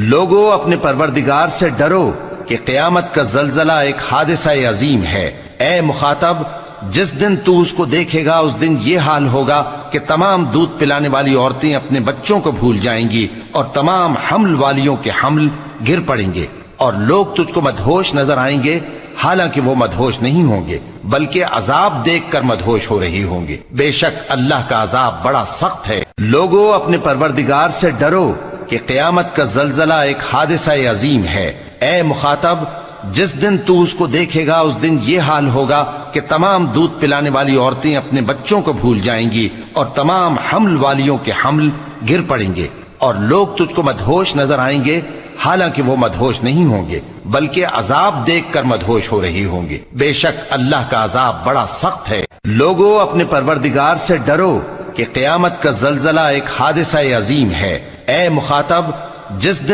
لوگو اپنے پروردگار سے ڈرو کہ قیامت کا زلزلہ ایک حادثہ عظیم ہے۔ اے مخاطب، جس دن تو اس کو دیکھے گا اس دن یہ حال ہوگا کہ تمام دودھ پلانے والی عورتیں اپنے بچوں کو بھول جائیں گی اور تمام حمل والیوں کے حمل گر پڑیں گے، اور لوگ تجھ کو مدہوش نظر آئیں گے، حالانکہ وہ مدہوش نہیں ہوں گے بلکہ عذاب دیکھ کر مدہوش ہو رہی ہوں گے۔ بے شک اللہ کا عذاب بڑا سخت ہے۔ لوگو اپنے پروردگار سے ڈرو کہ قیامت کا زلزلہ ایک حادثہ عظیم ہے۔ اے مخاطب، جس دن تو اس کو دیکھے گا اس دن یہ حال ہوگا کہ تمام دودھ پلانے والی عورتیں اپنے بچوں کو بھول جائیں گی اور تمام حمل والیوں کے حمل گر پڑیں گے، اور لوگ تجھ کو مدہوش نظر آئیں گے، حالانکہ وہ مدہوش نہیں ہوں گے بلکہ عذاب دیکھ کر مدہوش ہو رہی ہوں گے۔ بے شک اللہ کا عذاب بڑا سخت ہے۔ لوگو اپنے پروردگار سے ڈرو کہ قیامت کا زلزلہ ایک حادثہ عظیم ہے۔ اے مخاطب، جس دن